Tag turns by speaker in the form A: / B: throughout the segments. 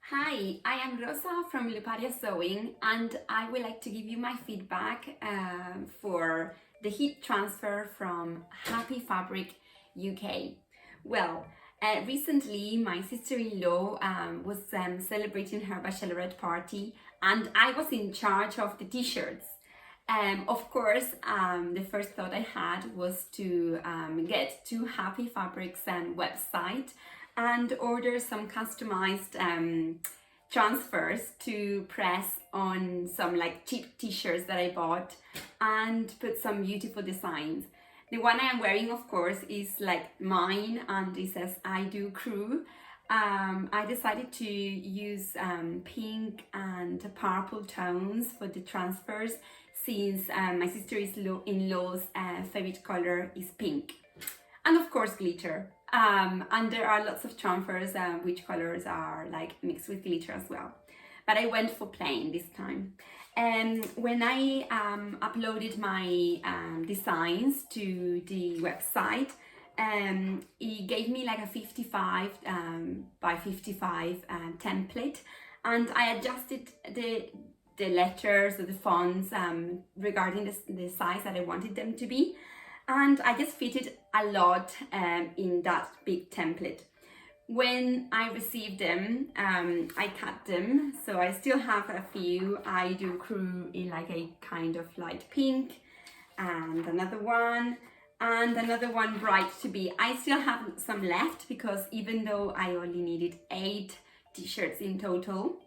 A: Hi, I am Rosa from LupariaSewing and I would like to give you my feedback for the heat transfer from Happy Fabric UK. Well, recently my sister-in-law was celebrating her bachelorette party and I was in charge of the t-shirts. Of course, the first thought I had was to get to Happy Fabric's website and order some customized transfers to press on some like cheap t-shirts that I bought and put some beautiful designs. The one I am wearing, of course, is like mine and it says I do crew. I decided to use pink and purple tones for the transfers since my sister-in-law's favorite color is pink. And of course glitter. And there are lots of transfers which colors are like mixed with glitter as well. But I went for plain this time. And when I uploaded my designs to the website, it gave me like a 55 by 55 template, and I adjusted the letters or the fonts regarding the size that I wanted them to be, and I just fitted a lot in that big template. When I received them, I cut them, so I still have a few. I do crew in like a kind of light pink, and another one bright to be. I still have some left because even though I only needed 8 t-shirts in total,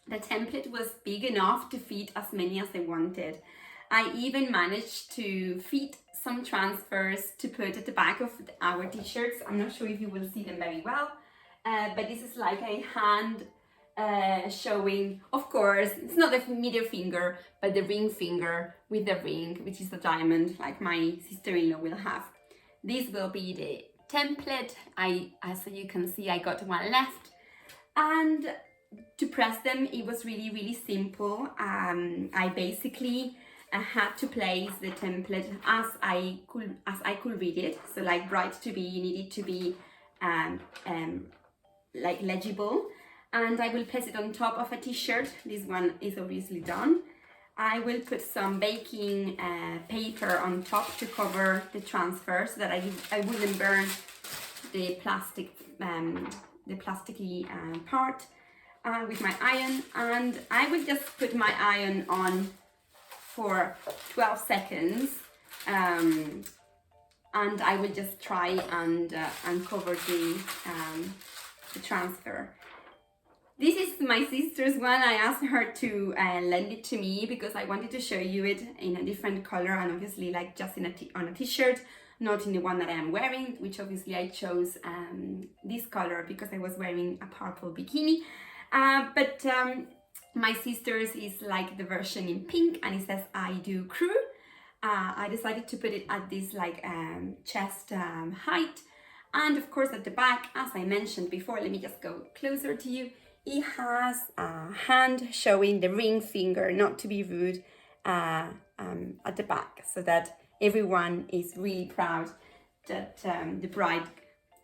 A: the template was big enough to fit as many as I wanted. I even managed to fit some transfers to put at the back of our t-shirts. I'm not sure if you will see them very well, but this is like a hand showing, of course, it's not the middle finger, but the ring finger with the ring, which is the diamond, like my sister-in-law will have. This will be the template. As you can see, I got one left. And to press them, it was really simple. I basically had to place the template as I could read it. So like bright to be, you need it to be like legible. And I will place it on top of a t-shirt. This one is obviously done. I will put some baking paper on top to cover the transfer so that I wouldn't burn the plastic, the plasticky part with my iron. And I will just put my iron on for 12 seconds and I will just try and cover the transfer. This is my sister's one. I asked her to lend it to me because I wanted to show you it in a different color and obviously like just on a t-shirt, not in the one that I am wearing, which obviously I chose this color because I was wearing a purple bikini. But my sister's is like the version in pink and it says I do crew. I decided to put it at this like chest height, and of course at the back, as I mentioned before, let me just go closer to you. It has a hand showing the ring finger, not to be rude, at the back, so that everyone is really proud that the bride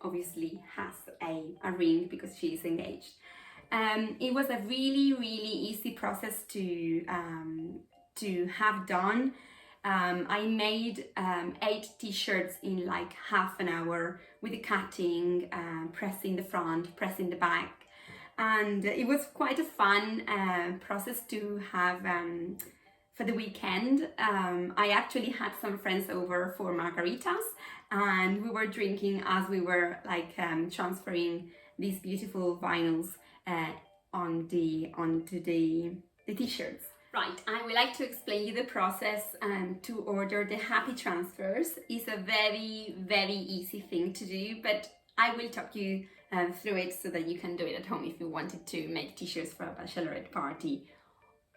A: obviously has a ring because she is engaged. It was a really easy process to have done. I made 8 t-shirts in like half an hour with the cutting, pressing the front, pressing the back. And it was quite a fun process to have for the weekend. I actually had some friends over for margaritas and we were drinking as we were like transferring these beautiful vinyls onto the t-shirts. Right, I would like to explain you the process to order the Happy transfers. It's a very easy thing to do, but I will talk you through it so that you can do it at home if you wanted to make t-shirts for a bachelorette party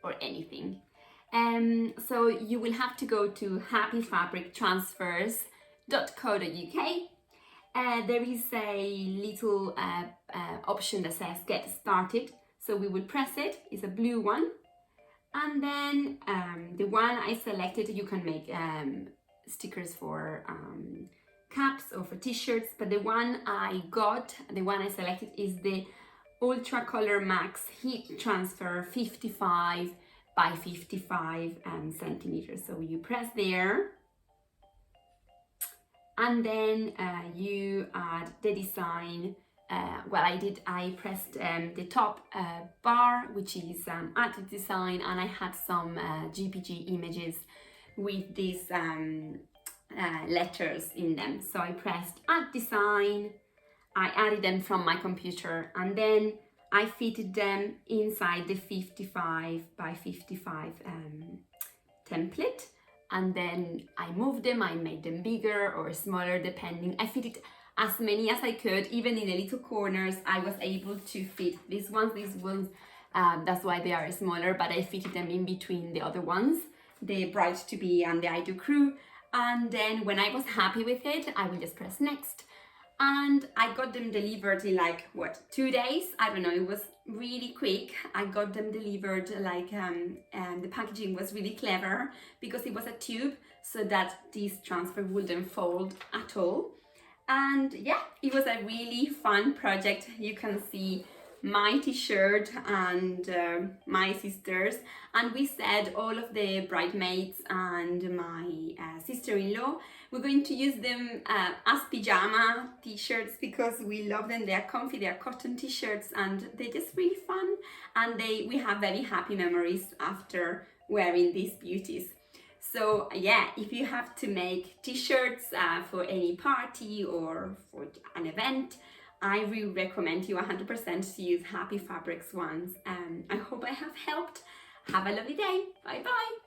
A: or anything. So you will have to go to happyfabrictransfers.co.uk. There is a little option that says get started, so we will press it. It's a blue one, and then the one I selected, you can make stickers for caps or for t-shirts, but the one I selected is the Ultra Color Max Heat Transfer 55 by 55 centimeters. So you press there, and then you add the design. I pressed the top bar, which is add to design, and I had some GPG images with these letters in them. So I pressed add design, I added them from my computer, and then I fitted them inside the 55 by 55 template. And then I moved them, I made them bigger or smaller depending. I fitted as many as I could, even in the little corners. I was able to fit these ones, that's why they are smaller, but I fitted them in between the other ones, the bride-to-be and the I Do crew. And then when I was happy with it, I will just press next. And I got them delivered in like, 2 days? I don't know, it was really quick. I got them delivered and the packaging was really clever because it was a tube so that this transfer wouldn't fold at all. And yeah, it was a really fun project. You can see my t-shirt and my sisters, and we said all of the bridesmaids and my sister-in-law, we're going to use them as pajama t-shirts because we love them. They are comfy, they are cotton t-shirts, and they're just really fun, and we have very happy memories after wearing these beauties. So yeah, if you have to make t-shirts for any party or for an event, I really recommend you 100% to use Happy Fabrics ones. I hope I have helped. Have a lovely day. Bye bye.